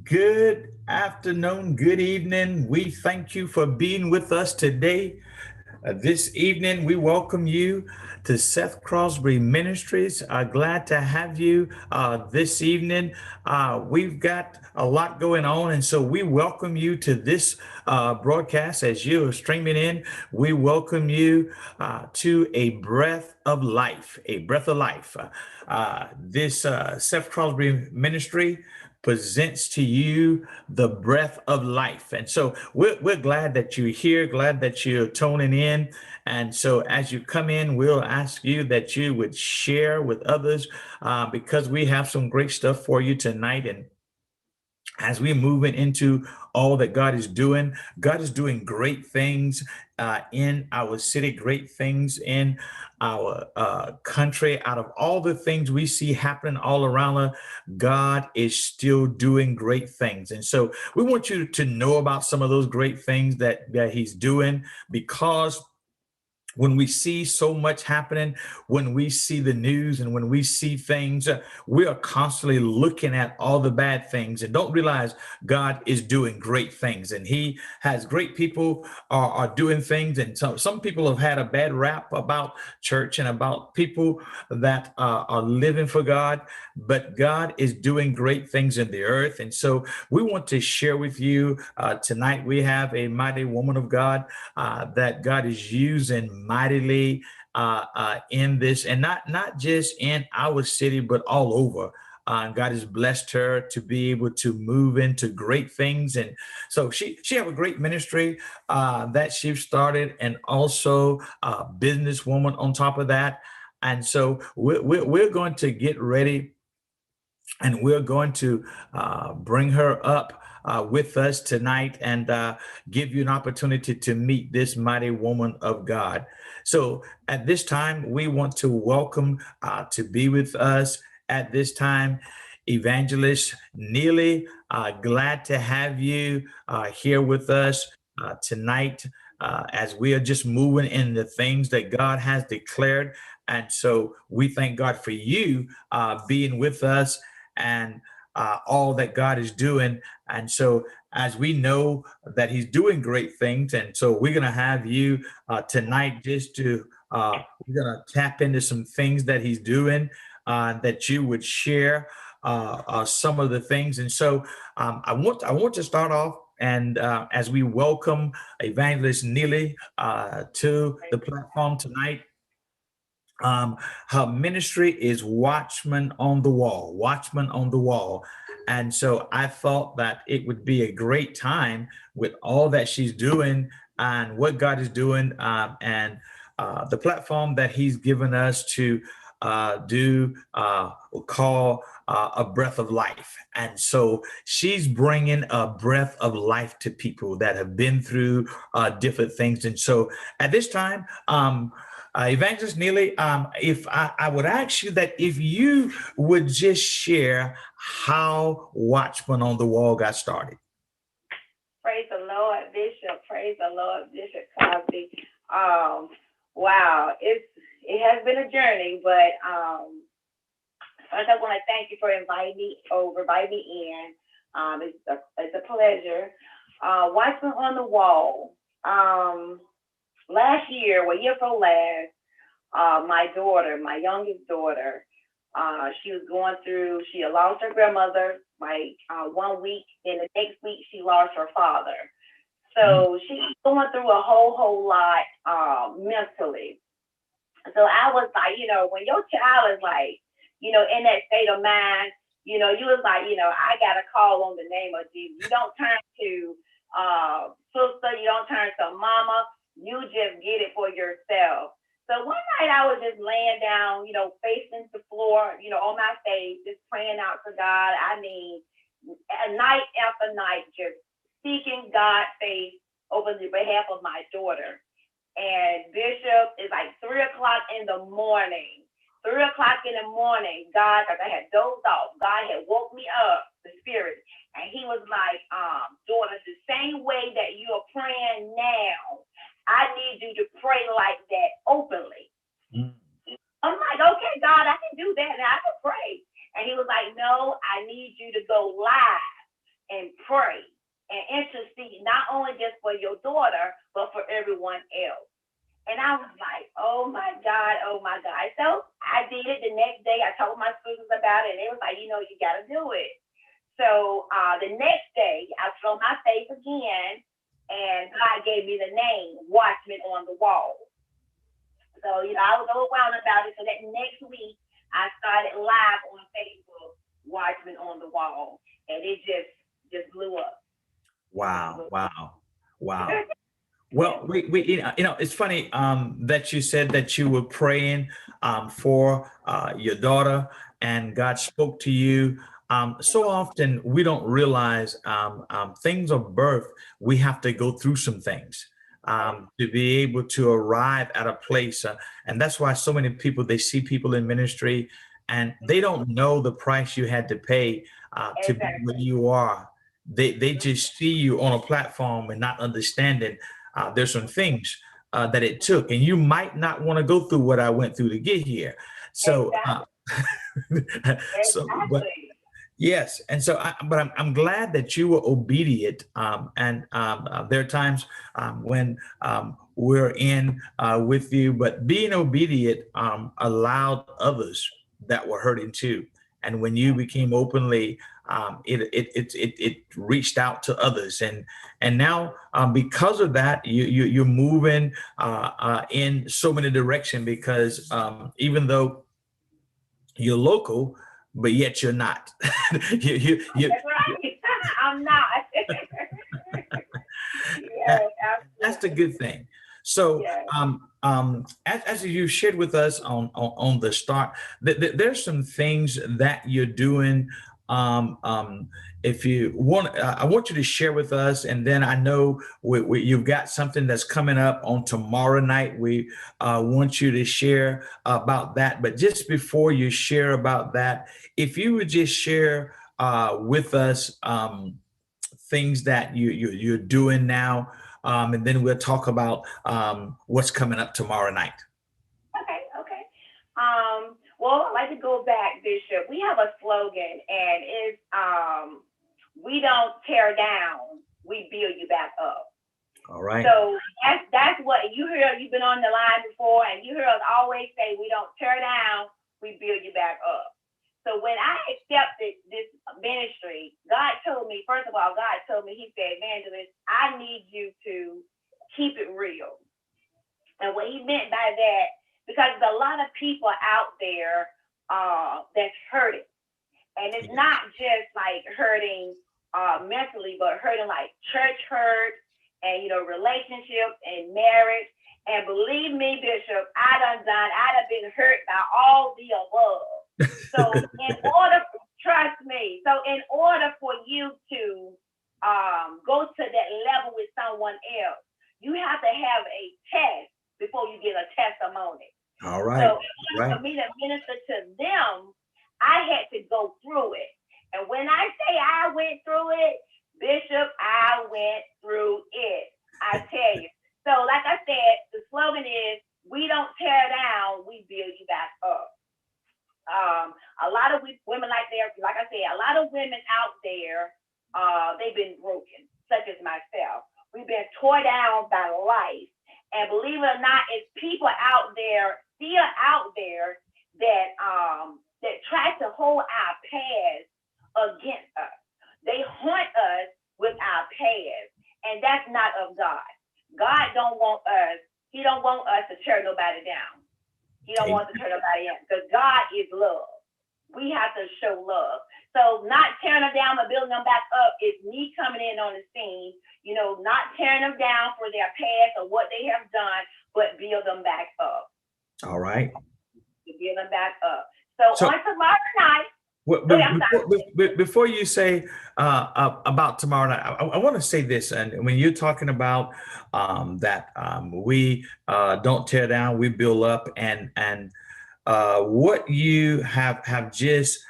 Good afternoon, good evening. We thank you for being with us today. This evening, we welcome you to Seth Crosby Ministries. Glad to have you this evening. We've got a lot going on, and so we welcome you to this broadcast as you are streaming in. We welcome you to a breath of life, a breath of life. This Seth Crosby Ministry presents to you the breath of life. And so we're glad that you're here, glad that you're tuning in. And so as you come in, we'll ask you that you would share with others because we have some great stuff for you tonight. And as we're moving into all that God is doing great things in our city, great things in our country. Out of all the things we see happening all around us, God is still doing great things. And so we want you to know about some of those great things that He's doing, because when we see so much happening, when we see the news and when we see things, we are constantly looking at all the bad things and don't realize God is doing great things. And He has great people are doing things. And some people have had a bad rap about church and about people that are living for God, but God is doing great things in the earth. And so we want to share with you tonight. We have a mighty woman of God that God is using mightily in this, and not just in our city, but all over. God has blessed her to be able to move into great things, and so she have a great ministry that she started, and also a businesswoman on top of that. And so we're going to get ready and we're going to bring her up with us tonight and give you an opportunity to meet this mighty woman of God. So at this time, we want to welcome to be with us at this time, Evangelist Neely. Glad to have you here with us tonight as we are just moving in the things that God has declared. And so we thank God for you being with us and all that God is doing. And so, as we know that He's doing great things, and so we're going to have you tonight just to we're going to tap into some things that He's doing that you would share some of the things. And so, I want to start off. And as we welcome Evangelist Neely to the platform tonight, um, her ministry is Watchman on the Wall, Watchman on the Wall. And so I thought that it would be a great time with all that she's doing and what God is doing, and the platform that He's given us to do we'll call a breath of life. And so she's bringing a breath of life to people that have been through different things. And so at this time, Evangelist Neely, if I would ask you that if you would just share how Watchman on the Wall got started. Praise the Lord, Bishop. Praise the Lord, Bishop Cosby. Um, wow, it has been a journey, but first I want to thank you for inviting me over, inviting me in. It's a pleasure. Watchman on the Wall. Last year, well, year before last, my daughter, my youngest daughter, she was going through, she had lost her grandmother like 1 week, then the next week she lost her father. So she was going through a whole lot mentally. So I was like, when your child is like, in that state of mind, you was like, I got to call on the name of Jesus. You don't turn to sister, you don't turn to mama, you just get it for yourself. So one night I was just laying down, facing the floor, on my face, just praying out to God. I mean, night after night, just seeking God's face over the behalf of my daughter. And Bishop, is like 3 o'clock in the morning. 3 o'clock in the morning, God, because I had dozed off, God had woke me up, the spirit, and He was like, daughter, the same way that you are praying now, I need you to pray like that openly. I'm like, okay, God, I can do that. Now I can pray. And He was like, no, I need you to go live and daughter, but for everyone else. And I was like, oh my God, oh my God. So I did it the next day. I told my students about it, and they was like, you got to do it. So the next day, I showed my face again, and God gave me the name, Watchman on the Wall. So, I was overwhelmed about it. So that next week, I started live on Facebook, Watchman on the Wall, and it just blew up. Wow, wow, wow. Well, it's funny that you said that you were praying for your daughter, and God spoke to you. So often we don't realize things of birth. We have to go through some things to be able to arrive at a place, and that's why so many people, they see people in ministry, and they don't know the price you had to pay to be Exactly. where you are. They just see you on a platform and not understanding. There's some things that it took, and you might not want to go through what I went through to get here. So, but Exactly. yes, and so, but I'm glad that you were obedient. And there are times when we're in with you, but being obedient allowed others that were hurting too. And when you became openly, it reached out to others, and now because of that, you're moving in so many directions because even though you're local, but yet you're not. You, That's right. I'm not. that, Yes, that's the absolutely. good thing. So, Yes. as you shared with us on the start, there's some things that you're doing. Um, um, if you want, I want you to share with us, and then I know you've got something that's coming up on tomorrow night. We want you to share about that. But just before you share about that, if you would just share with us things that you're doing now, and then we'll talk about what's coming up tomorrow night. Okay, okay. Well, I'd like to go back, Bishop. We have a slogan, and it's we don't tear down, we build you back up. All right. So that's what you hear. You've been on the line before, and you hear us always say, "We don't tear down, we build you back up." So when I accepted this ministry, God told me, first of all, God told me, He said, "Evangelist, I need you to keep it real." And what He meant by that, because there's a lot of people out there that's hurting, and it's Yes. not just like hurting mentally, but hurting like church hurt and relationships and marriage. And believe me, Bishop, I done been hurt by all the above. So trust me. So in order for you to go to that level with someone else, you have to have a test before you get a testimony. All right. So in order Right. for me to minister to them, I had to go through it. And when I say I went through it, Bishop, I went through it. I tell you. So like I said, the slogan is, we don't tear down, we build you back up. A lot of women like I said, a lot of women out there, they've been broken, such as myself. We've been torn down by life. And believe it or not, it's people out there, still out there, that try to hold our past against us. They haunt us with our past, and that's not of God. God don't want us. He don't want us to tear nobody down. He don't want to turn nobody down because God is love. We have to show love. So not tearing them down but building them back up is me coming in on the scene, not tearing them down for their past or what they have done, but build them back up. All right. Build them back up. So on tomorrow night, before you say about tomorrow night, I want to say this. And when you're talking about that we don't tear down, we build up, and what you have just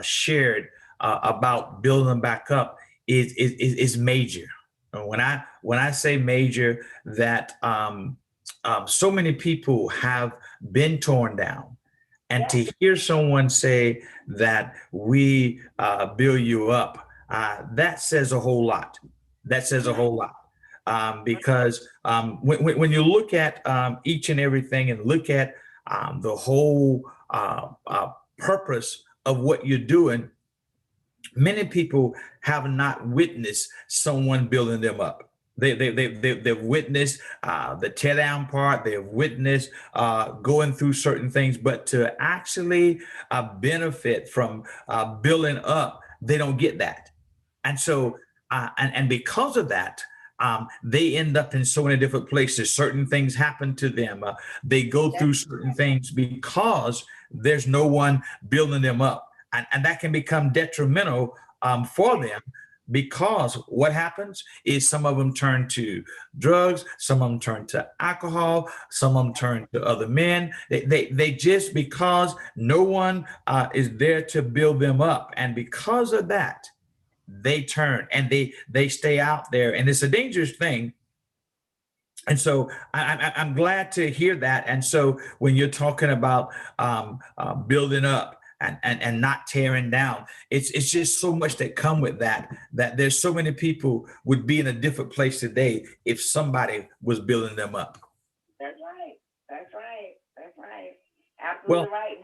shared about building back up is major. And when I say major, that so many people have been torn down. And to hear someone say that we build you up, that says a whole lot. That says a whole lot. because when you look at each and everything and look at the whole purpose of what you're doing, many people have not witnessed someone building them up. They've witnessed the tear down part. They've witnessed going through certain things, but to actually benefit from building up, they don't get that. And so, and because of that, they end up in so many different places. Certain things happen to them. They go through certain things because there's no one building them up. And that can become detrimental for them, because what happens is some of them turn to drugs, some of them turn to alcohol, some of them turn to other men. They just, because no one is there to build them up. And because of that, they turn and they stay out there, and it's a dangerous thing. And so I'm glad to hear that. And so when you're talking about building up and not tearing down, it's just so much that come with that there's so many people would be in a different place today if somebody was building them up. That's right. That's right. That's right. Well, Absolutely right.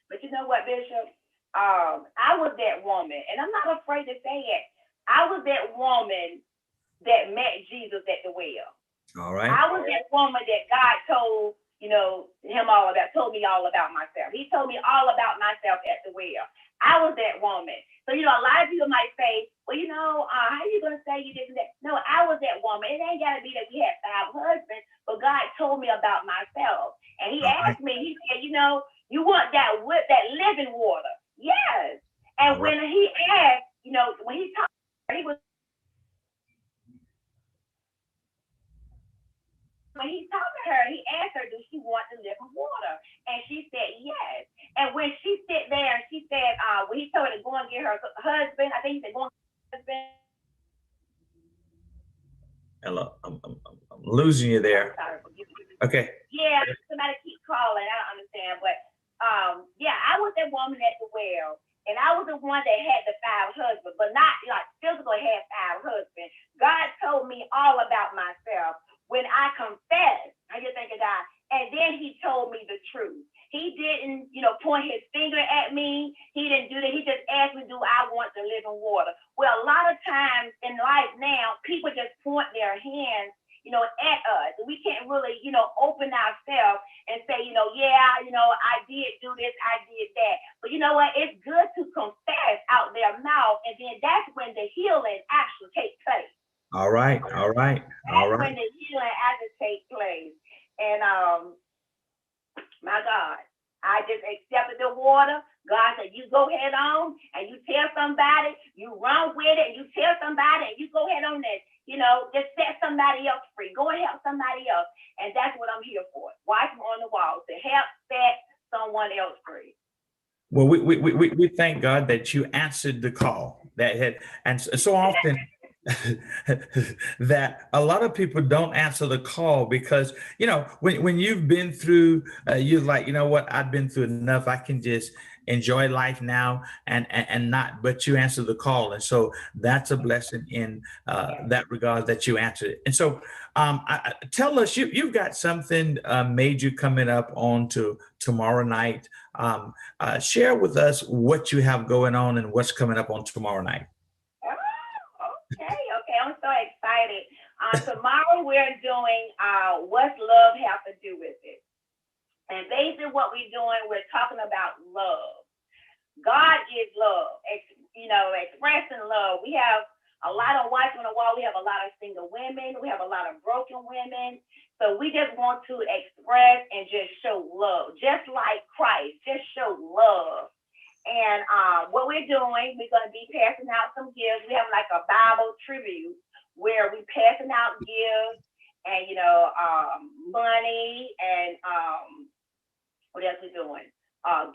But you know what, Bishop? I was that woman, and I'm not afraid to say it. I was that woman that met Jesus at the well. all right. I was that woman that God told, told me all about myself. He told me all about myself at the well. I was that woman. So, a lot of people might say, well, how are you going to say you did that? No, I was that woman. It ain't got to be that we had 5 husbands, but God told me about myself. And he asked me, he said, you want that living water? Yes. And when he asked, when he talked, he was, when he talked to her, he asked her, does she want the living water? And she said, yes. And when she sat there and she said, when he told her to go and get her husband, I think he said, go and get her husband. Hello, I'm losing you there. Sorry. Okay. Yeah, somebody keep calling. I don't understand. But I was that woman at the well. And I was the one that had the 5 husbands, but not like physically had 5 husbands. God told me all about myself when I confessed. I just think of God. And then he told me the truth. He didn't, point his finger at me. He didn't do that. He just asked me, do I want the living water? Well, a lot of times in life now, people just point their hands, at us. We can't really, open ourselves and say, I did do this, I did that. But you know what? It's good to confess out their mouth, and then that's when the healing actually takes place. All right. That's when the healing actually takes place. And my God, I just accepted the water. God said, you go head on and you tell somebody, you run with it, and you tell somebody, and you go ahead on that. Just set somebody else free. Go and help somebody else. And that's what I'm here for. Watch on the wall to help set someone else free. Well, we thank God that you answered the call and so often that a lot of people don't answer the call because, when you've been through, you're like, what, I've been through enough. I can just enjoy life now and not, but you answer the call. And so that's a blessing in that regard that you answered it. And so tell us, you've got something major coming up on to tomorrow night. Share with us what you have going on and what's coming up on tomorrow night. Okay. I'm so excited. Tomorrow we're doing What's Love Have to Do with It? And basically what we're doing, we're talking about love. God is love, expressing love. We have a lot of wives on the wall. We have a lot of single women. We have a lot of broken women. So we just want to express and just show love, just like Christ, just show love. And what we're doing, we're going to be passing out some gifts. We have like a Bible tribute where we're passing out gifts and, money and what else we doing?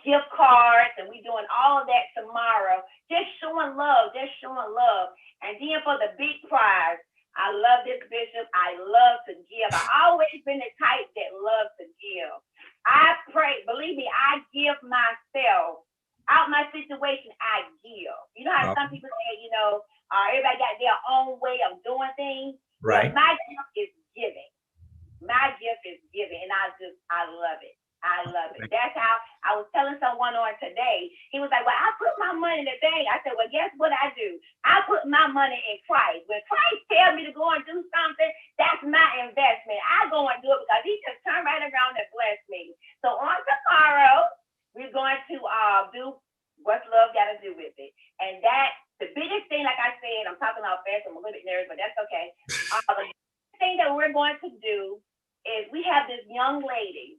Gift cards, and we're doing all of that tomorrow. Just showing love. And then for the big prize, I love this, Bishop. I love to give. I've always been the type that loves to give. I pray, believe me, I give myself. Out my situation, I give. You know how some people say, everybody got their own way of doing things. Right. But my gift love it. I love it. That's how I was telling someone on today. He was like, well, I put my money in the bank. I said, well, guess what I do? I put my money in Christ. When Christ tells me to go and do something, that's my investment. I go and do it because he just turned right around and blessed me. So on tomorrow, we're going to do what's love got to do with it. And that, the biggest thing, like I said, I'm talking about fast, I'm a little bit nervous, but that's okay. The thing that we're going to do is we have this young lady,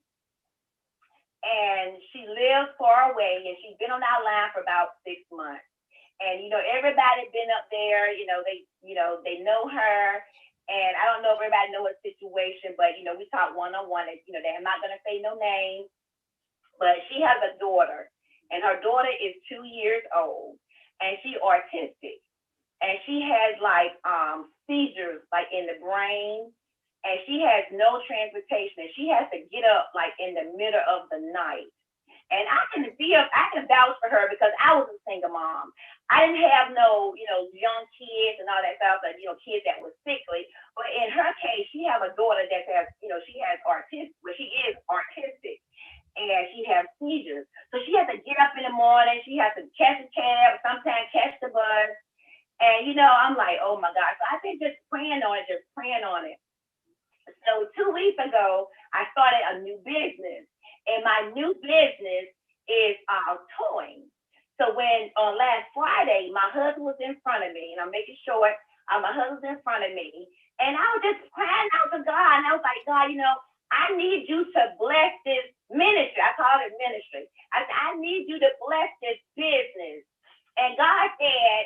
and she lives far away, and she's been on our line for about 6 months. And everybody been up there. They know her, and I don't know if everybody know her situation, but we talk one-on-one. They're not gonna say no name, but she has a daughter, and her daughter is 2 years old, and she autistic, and she has like seizures like in the brain. And she has no transportation. She has to get up like in the middle of the night. And I can vouch for her because I was a single mom. I didn't have no, young kids and all that stuff, but kids that were sickly. But in her case, she has a daughter that has, she has autistic, well, she is autistic, and she has seizures. So she has to get up in the morning. She has to catch a cab, sometimes catch the bus. And I'm like, oh my God. So I've been just praying on it. So 2 weeks ago, I started a new business, and my new business is towing. So when on last Friday, my husband was in front of me, and I'm making sure my husband's in front of me, and I was just crying out to God, and I was like, God, I need you to bless this ministry. I call it ministry. I need you to bless this business. And God said,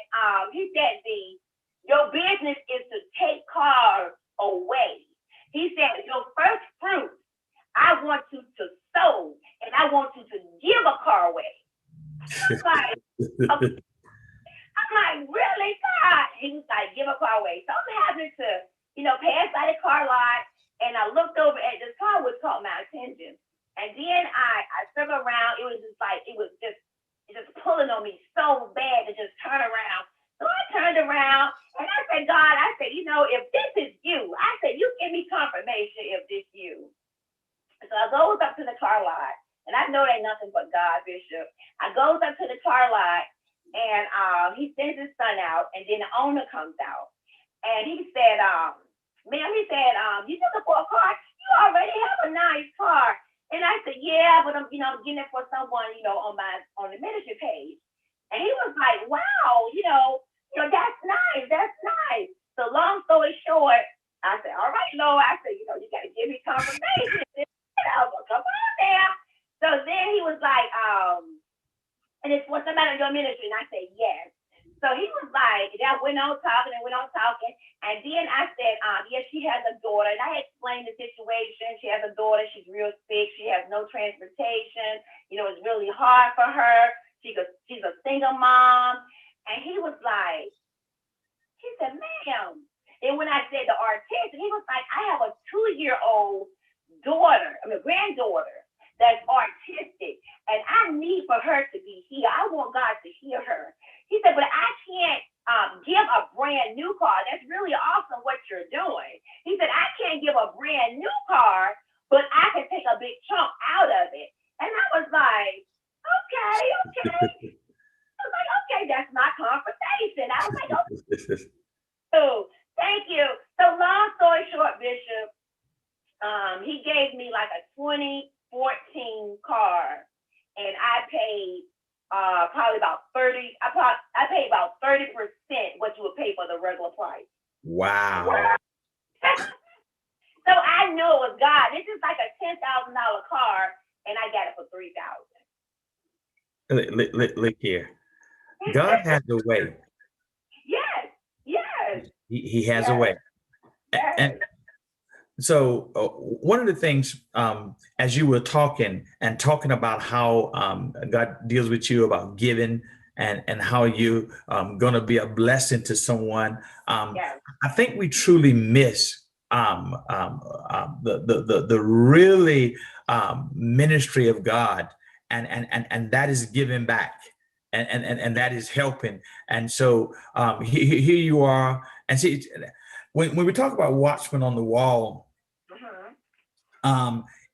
he said, your business is to take cars away. He said, your first fruit, I want you to sow, and I want you to give a car away. I'm like, really, God? He was like, give a car away. So I'm having to, pass by the car lot, and I looked over at this car, which caught my attention. And then I turned around. It was just pulling on me so bad to just turn around. So I turned around, and I said, God, if this is you, I said, you give me confirmation if this you. So I goes up to the car lot, and I know ain't nothing but God, Bishop. I goes up to the car lot, and he sends his son out, and then the owner comes out. And he said, ma'am, you looking for a car? You already have a nice car. And I said, yeah, but I'm getting it for someone, on the ministry page. And he was like, wow, that's nice. That's nice. So long story short, I said, all right, Lord. I said, you got to give me confirmation. Come on now. So then he was like, and it's for somebody in your ministry. And I said, yes. So he was like, that went on talking. And then I said, yes, she has a daughter. And I explained the situation. She has a daughter. She's real sick. She has no transportation. It's really hard for her. She's a single mom. And he was like, he said, ma'am. And when I said the artist, he was like, I have a 2-year-old granddaughter that's artistic, and I need for her to be here. I want God to hear her. He said, but I can't give a brand new car. That's really awesome what you're doing. He said, I can't give a brand new car, but I can take a big chunk out of it. And I was like, okay. I was like, okay, that's my conversation. I was like, okay. So thank you. So long story short, Bishop, he gave me like a 2014 car, and I paid probably about 30. I paid about 30% what you would pay for the regular price. Wow. So I knew it was God. This is like a $10,000 car, and I got it for $3,000. Look here. God has a way. Yes. He has a way. Yes. And so one of the things, as you were talking about how God deals with you about giving and how you going to be a blessing to someone, Yes. I think we truly miss the really ministry of God, and that is giving back. And that is helping. And so here you are. And see, when we talk about Watchmen on the Wall,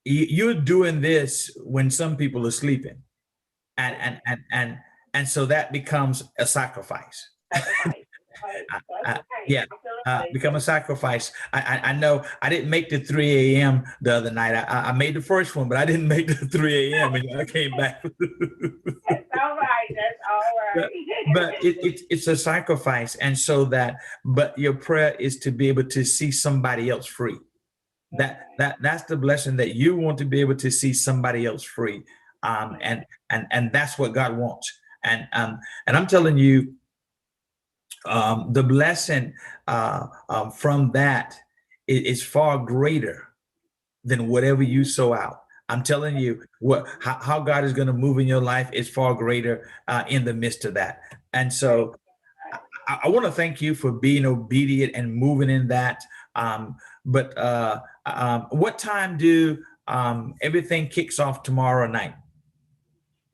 you're doing this when some people are sleeping, and so that becomes a sacrifice. Sacrifice. Right. That's okay. Yeah, Absolutely. become a sacrifice. I know I didn't make the 3 a.m. the other night. I made the first one, but I didn't make the 3 a.m. and I came back. That's all right. That's all right. But it's a sacrifice, and so but your prayer is to be able to see somebody else free. That's the blessing, that you want to be able to see somebody else free, and that's what God wants. And I'm telling you, the blessing from that is far greater than whatever you sow out. I'm telling you, how God is going to move in your life is far greater in the midst of that. And so I want to thank you for being obedient and moving in that. But what time do everything kicks off tomorrow night?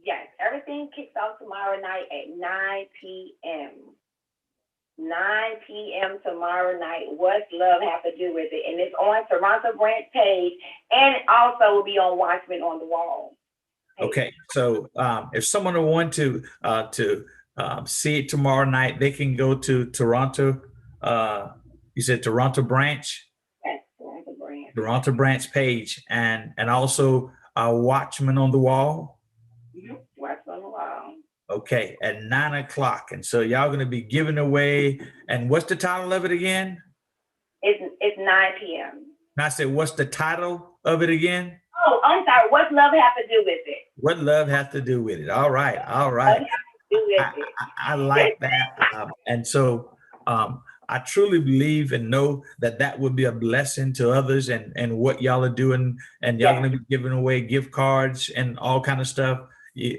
Yes, everything kicks off tomorrow night at 9 p.m. 9 p.m. tomorrow night. What's love have to do with it? And it's on Toronto Branch page, and it also will be on Watchman on the Wall page. Okay, so if someone will want to see it tomorrow night, they can go to Toronto. You said Toronto Branch. Yes, Toronto Branch. Toronto Branch page, and also Watchman on the Wall. Mm-hmm. Watchman on the Wall. Okay, at 9 o'clock. And so y'all going to be giving away. And what's the title of it again? It's 9 p.m. And I said, what's the title of it again? Oh, I'm sorry. What's love have to do with it? What love has to do with it? All right, all right. I like that. And so I truly believe and know that would be a blessing to others, and what y'all are doing. And y'all going to be giving away gift cards and all kind of stuff.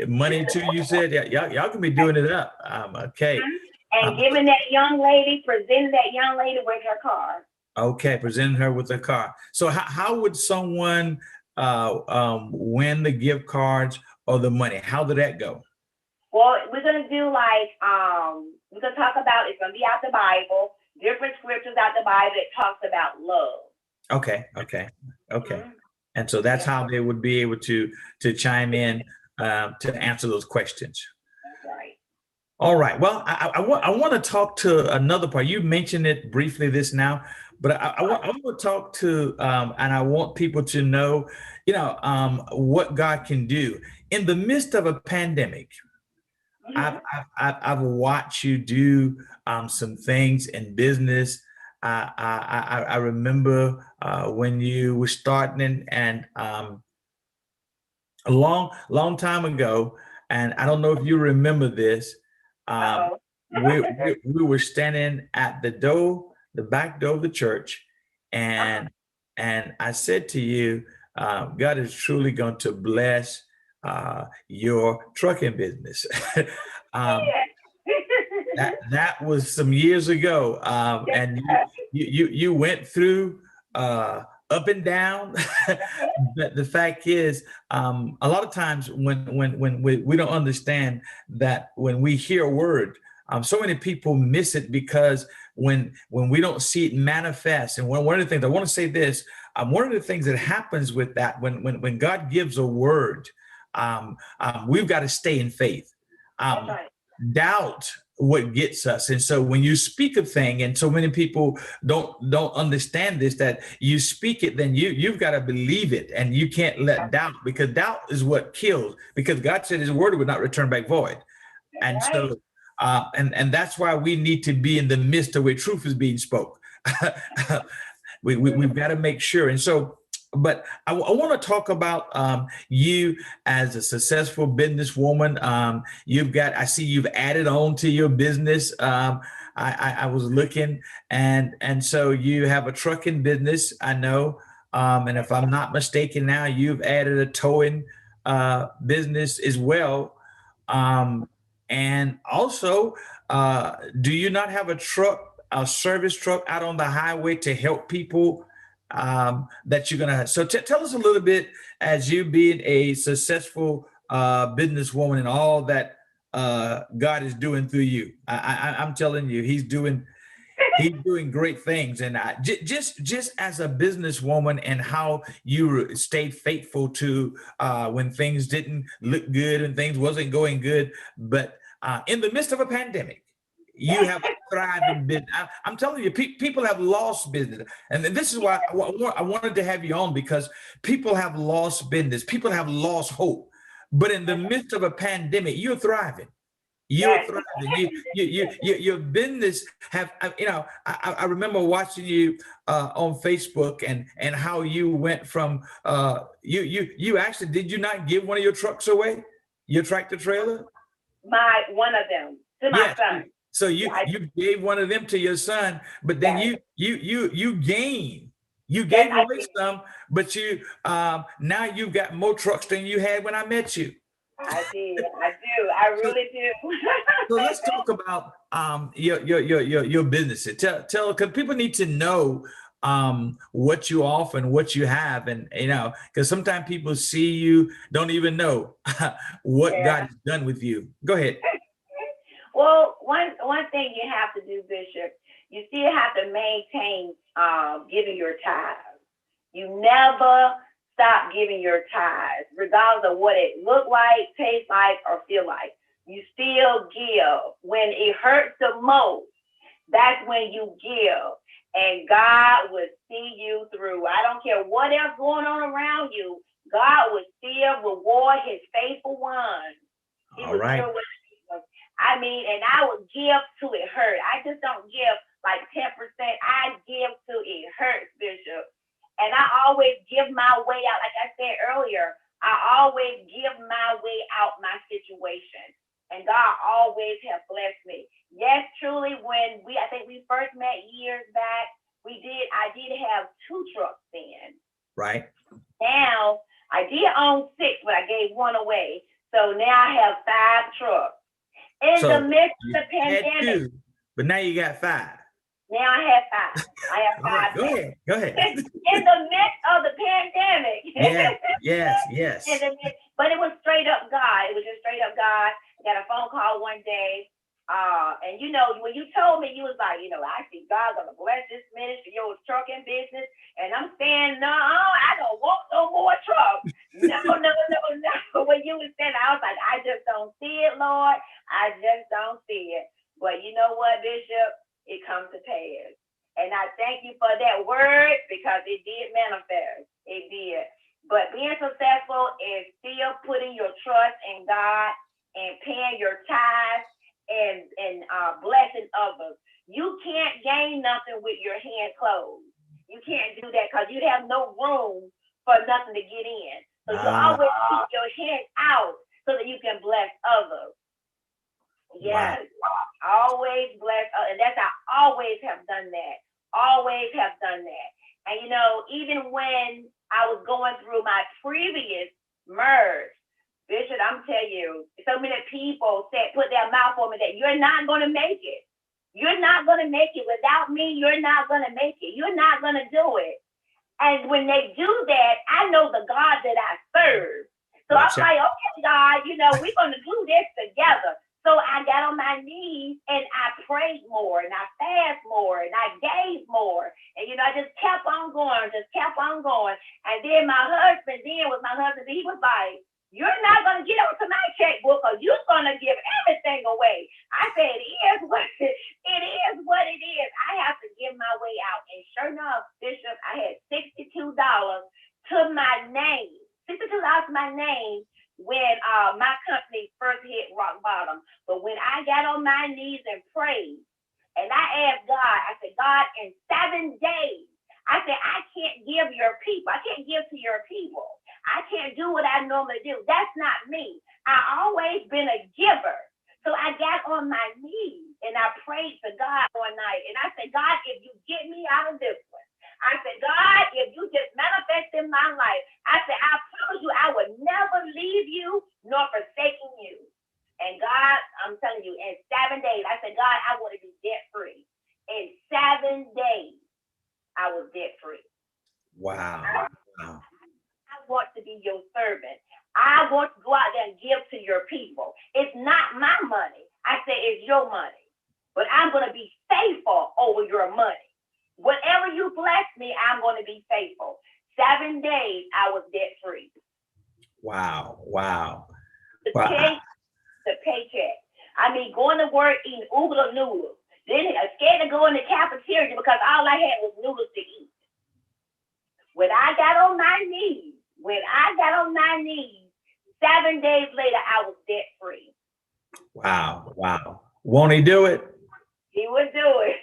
Money too, you said. Y'all can be doing it up. Okay. And presenting that young lady with her car. Okay, presenting her with a car. So how would someone win the gift cards or the money? How did that go? Well, we're gonna do we're gonna talk about, it's gonna be out the Bible, different scriptures out the Bible that talks about love. Okay. Mm-hmm. And so that's how they would be able to chime in to answer those questions. That's right. All right. Well, I want to talk to another part. You mentioned it briefly this now, but I want to talk to, and I want people to know, what God can do in the midst of a pandemic. Mm-hmm. I've watched you do some things in business. I remember when you were starting, and a long time ago, and I don't know if you remember this. We were standing at the back door of the church, and I said to you, God is truly going to bless your trucking business. That was some years ago, and you went through up and down. But the fact is, a lot of times when we don't understand that when we hear a word, so many people miss it, because when we don't see it manifest. And one of the things I want to say this, one of the things that happens with that, when God gives a word, we've got to stay in faith. Doubt what gets us. And so when you speak a thing, and so many people don't understand this, that you speak it, then you've got to believe it, and you can't let doubt, because doubt is what kills, because God said his word would not return back void. And so and that's why we need to be in the midst of where truth is being spoke. We've got to make sure. And so, but I want to talk about you as a successful businesswoman. I see you've added on to your business. I was looking, and so you have a trucking business, I know. And if I'm not mistaken, now you've added a towing business as well. And also, do you not have a service truck out on the highway to help people that you're gonna? So tell us a little bit, as you being a successful businesswoman, and all that God is doing through you. I'm telling you, He's doing He's doing great things. And just as a businesswoman and how you stayed faithful to when things didn't look good and things wasn't going good, but in the midst of a pandemic, you have a thriving business. I'm telling you, people have lost business. And this is why I wanted to have you on, because people have lost business. People have lost hope. But in the midst of a pandemic, you're thriving. You're Yes. thriving. Your business have, I remember watching you on Facebook and how you went from, you actually, did you not give one of your trucks away? Your tractor trailer? One of them to my Yes. son. So Yeah, you gave one of them to your son, but then yes, you gained. You yes, gave I away did. some, but now you've got more trucks than you had when I met you. I did. I do. I So, really do. so let's talk about your business. Tell, because people need to know what you offer and what you have, and because sometimes people see you, don't even know what God Yeah. has done with you. Go ahead. Well, one thing you have to do, Bishop, you still have to maintain giving your tithes. You never stop giving your tithes, regardless of what it look like, taste like, or feel like. You still give when it hurts the most. That's when you give, and God will see you through. I don't care what else going on around you. God will still reward His faithful ones. He All was right. still with us. I mean, and I would give to it hurt. I just don't give like 10%. I give to it hurts, Bishop. And I always give my way out. Like I said earlier, I always give my way out my situation. And God always has blessed me. Yes, truly, when I think we first met years back, I did have 2 trucks then. Right. Now, I did own 6, but I gave one away. So now I have 5 trucks. In the So midst you of the had pandemic, 2, but now you got 5. now I have 5. I have All right. 5 Go trucks. ahead. Go ahead. In the midst of the pandemic. Yes. Yes. Yes. But it was straight up God. It was just straight up God. I got a phone call one day. And when you told me, you was like, I see God gonna bless this ministry, your trucking business. And I'm saying, no, I don't want no more trucks. No. When you was saying, I was like, I just don't see it, Lord. I just don't see it. But you know what, Bishop? It comes to pass. And I thank you for that word, because it did manifest. It did. But being successful is still putting your trust in God and paying your tithes and blessing others. You can't gain nothing with your hand closed. You can't do that, because you have no room for nothing to get in. So you always keep your hand out so that you can bless others. Wow. Yes, always bless, and that's I always have done that. Always have done that. And even when I was going through my previous merge, Bishop, I'm telling you, so many people put their mouth on me that you're not going to make it. You're not going to make it. Without me, you're not going to make it. You're not going to do it. And when they do that, I know the God that I serve. So I'm like, okay, God, we're going to do this together. So I got on my knees and I prayed more and I fast more and I gave more. And, I just kept on going. And then my husband, he was like, you're not going to get onto my checkbook, or you're going to give everything away. I said, it is what it is. I have to give my way out. And sure enough, Bishop, I had $62 to my name. $62 to my name when my company first hit rock bottom. But when I got on my knees and prayed, and I asked God, I said, God, in 7 days, I said, I can't give your people. I can't give to your people. I can't do what I normally do. That's not me. I always been a giver. So I got on my knees and I prayed to God one night. And I said, God, if you get me out of this one, I said, God, if you just manifest in my life, I said, I promise you, I would never leave you nor forsaking you. And God, I'm telling you, in 7 days, I said, God, I want to be debt free. In 7 days, I was debt free. Wow. I want to be your servant. I want to go out there and give to your people. It's not my money. I say it's your money. But I'm going to be faithful over your your money. Whatever you bless me, I'm going to be faithful. 7 days, I was debt free. Wow. Wow. The Wow. check, the paycheck. I mean, going to work eating oodle noodles. Then I scared to go in the cafeteria because all I had was noodles to eat. When I got on my knees, 7 days later, I was debt free. Wow. Wow. Won't he do it? He would do it.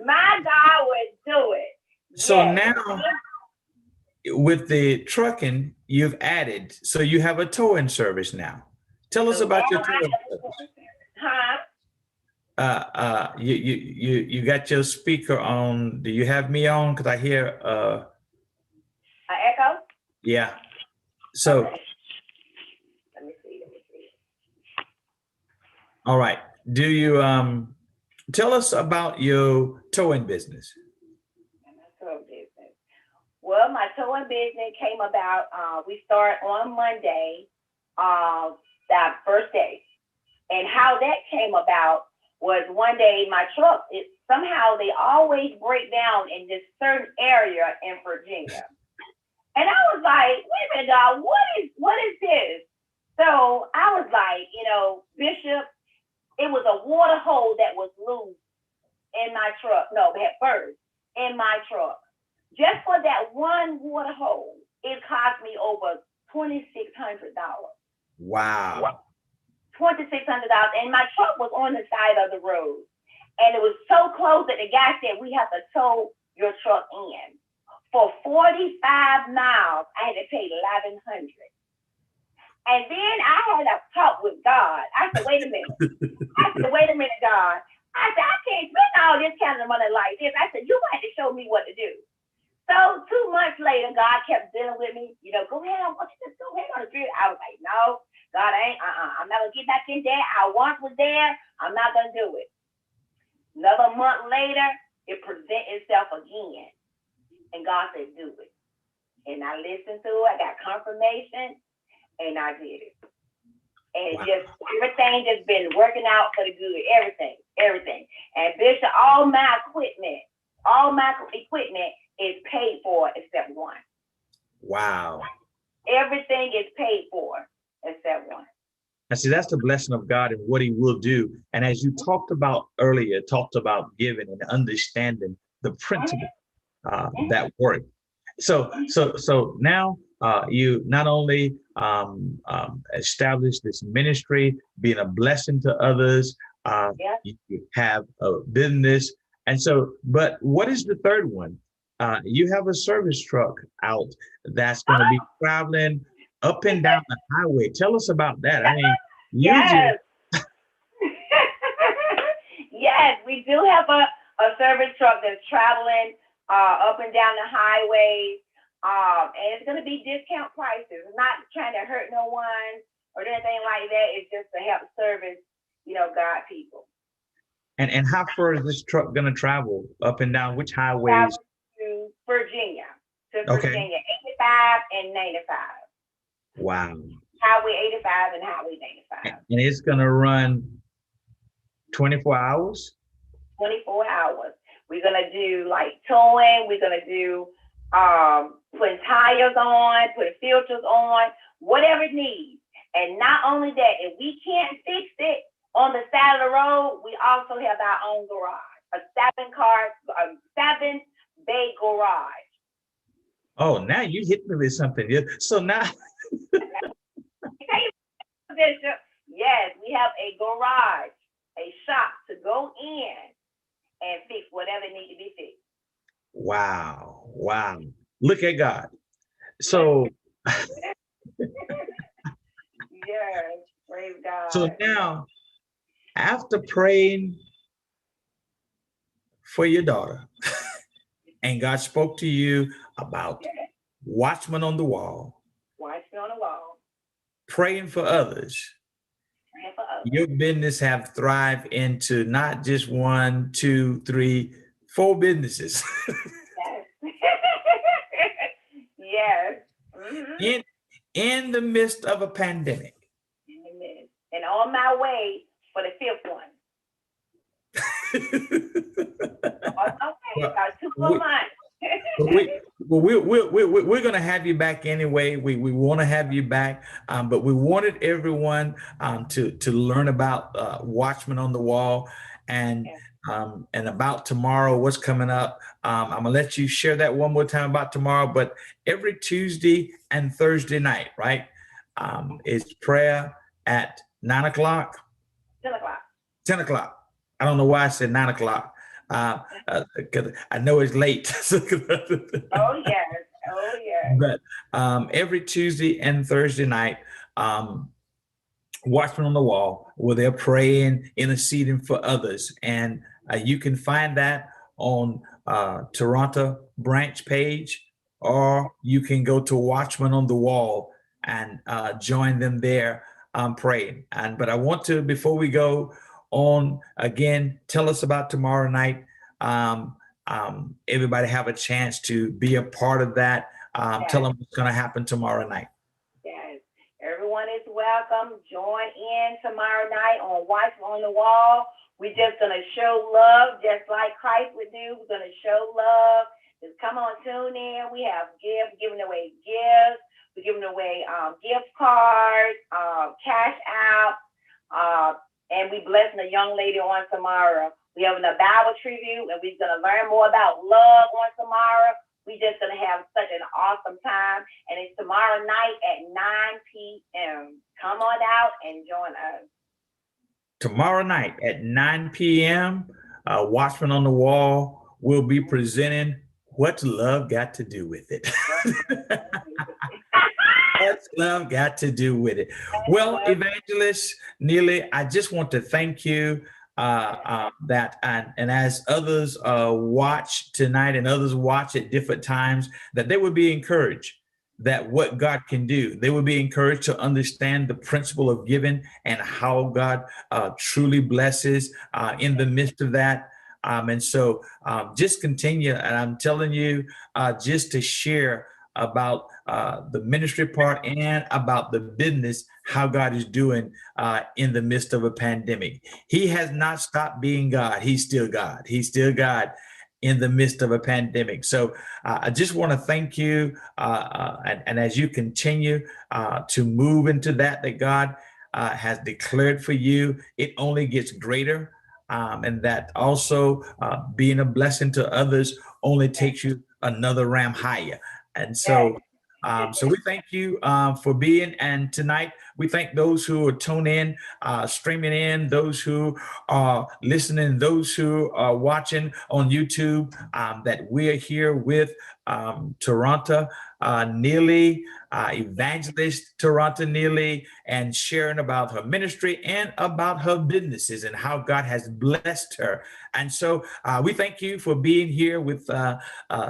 My God would do it. So Yes. now with the trucking, you've added, so you have a towing service now. Tell us about your towing service. Huh? You got your speaker on. Do you have me on? Because I hear An echo? yeah. So Okay. Let me see. all right. Do you tell us about your towing business? Well, my towing business came about. We start on Monday, that first day, and how that came about was one day my truck. Somehow they always break down in this certain area in Virginia, and I was like, "Wait a minute, God, what is this?" So I was like, Bishop, it was a water hole that was loose in my truck. No, it had burst in my truck. Just for that one water hole, it cost me over $2,600. Wow. $2,600, and my truck was on the side of the road, and it was so close that the guy said, "We have to tow your truck in." For 45 miles, I had to pay $1,100. And then I had a talk with God. I said, wait a minute, God. I said, I can't spend all this kind of money like this. I said, you might have to show me what to do. So 2 months later, God kept dealing with me. Go ahead. I want you to just go ahead on the street. I was like, no, God, I'm not going to get back in there. I once was there. I'm not going to do it. Another month later, it presented itself again. And God said, do it. And I listened to it. I got confirmation, and I did it. And Wow. just everything just been working out for the good. Everything. And Bishop, all my equipment is paid for except one. Wow. Everything is paid for except one. And see, that's the blessing of God and what he will do. And as you talked about earlier, giving and understanding the principle that work. So now you not only establish this ministry, being a blessing to others, you have a business. And so, but what is the third one? You have a service truck out that's going to be traveling up and down the highway. Tell us about that. I mean, yes. Yes, we do have a service truck that's traveling up and down the highways. And it's going to be discount prices. It's not trying to hurt no one or anything like that. It's just to help service, God people. And how far is this truck going to travel up and down? Which highways? Travel to Virginia. Virginia, 85 and 95. Wow. Highway 85 and Highway 95. And it's going to run 24 hours? 24 hours. We're going to do like towing. We're going to do putting tires on, putting filters on, whatever it needs. And not only that, if we can't fix it on the side of the road, we also have our own garage, a 7-bay garage. Oh, now you hit me with something. So now. Bishop, yes, we have a garage, a shop to go in and fix whatever needs to be fixed. Wow. Wow. Look at God. So. Yes, praise God. So now, after praying for your daughter, and God spoke to you about Watchman on the Wall, praying for others, your business have thrived into not just 1, 2, 3, 4 businesses. Yes. Mm-hmm. In the midst of a pandemic. And on my way for the 5th one. Okay, Well, got two more we, months. we're going to have you back anyway. We want to have you back, but we wanted everyone to learn about Watchmen on the Wall and Yeah. and about tomorrow, what's coming up. I'm gonna let you share that one more time about tomorrow. But every Tuesday and Thursday night, right, is prayer at 9 o'clock, 10 o'clock. 10 o'clock. I don't know why I said 9 o'clock. 'Cause I know it's late. Oh yes. Oh yes. But every Tuesday and Thursday night, um, Watchmen on the Wall, where they're praying, interceding for others. And you can find that on Toronto branch page, or you can go to Watchmen on the Wall and join them there praying. And but I want to, before we go on, again, tell us about tomorrow night. Um, Everybody have a chance to be a part of that. Tell Yes. them what's going to happen tomorrow night. Yes. Everyone is welcome. Join in tomorrow night on Watchmen on the Wall. We're just gonna show love, just like Christ would do. We're gonna show love. Just come on, tune in. We have gifts, giving away gifts. We're giving away gift cards, cash out, and we blessing a young lady on tomorrow. We having a Bible tribute, and we're gonna learn more about love on tomorrow. We just gonna have such an awesome time, and it's tomorrow night at 9 p.m. Come on out and join us. Tomorrow night at 9 p.m., Watchmen on the Wall will be presenting What's Love Got to Do with It? What's love got to do with it? Well, Evangelist Neely, I just want to thank you that and as others watch tonight and others watch at different times, that they would be encouraged that what God can do. They would be encouraged to understand the principle of giving and how God truly blesses in the midst of that. And so just continue. And I'm telling you, just to share about the ministry part and about the business, how God is doing in the midst of a pandemic. He has not stopped being God. He's still God. He's still God in the midst of a pandemic. So I just want to thank you. And as you continue to move into that God has declared for you, it only gets greater. And that also being a blessing to others only takes you another ram higher. And so, so we thank you for being, and tonight we thank those who are tuning in, streaming in, those who are listening, those who are watching on YouTube, that we're here with Toronto Neely, Evangelist Toronto Neely, and sharing about her ministry and about her businesses and how God has blessed her. And so we thank you for being here with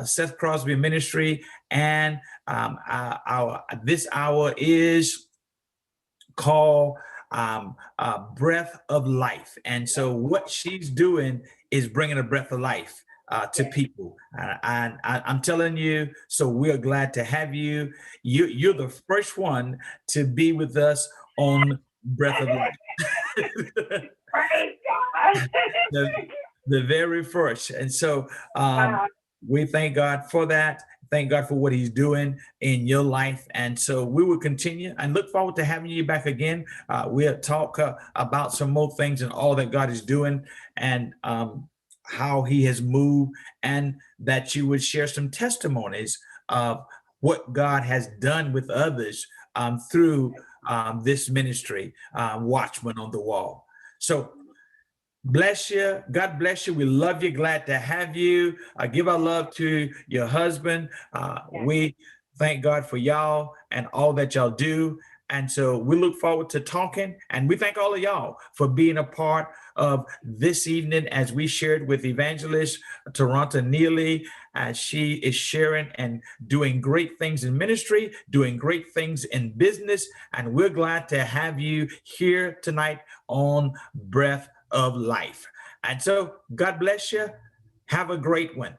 Seth Crosby Ministry. And this hour is called Breath of Life. And so what she's doing is bringing a breath of life to people. And I'm telling you, so we're glad to have you. You're the first one to be with us on Breath of Life. Praise God. The very first. And so we thank God for that. Thank God for what he's doing in your life. And so we will continue and look forward to having you back again. We'll talk about some more things and all that God is doing and how he has moved, and that you would share some testimonies of what God has done with others through this ministry, Watchmen on the Wall. So bless you. God bless you. We love you. Glad to have you. Give our love to your husband. We thank God for y'all and all that y'all do. And so we look forward to talking, and we thank all of y'all for being a part of this evening as we shared with Evangelist Toronto Neely, as she is sharing and doing great things in ministry, doing great things in business. And we're glad to have you here tonight on Breath of Life. And so God bless you. Have a great one.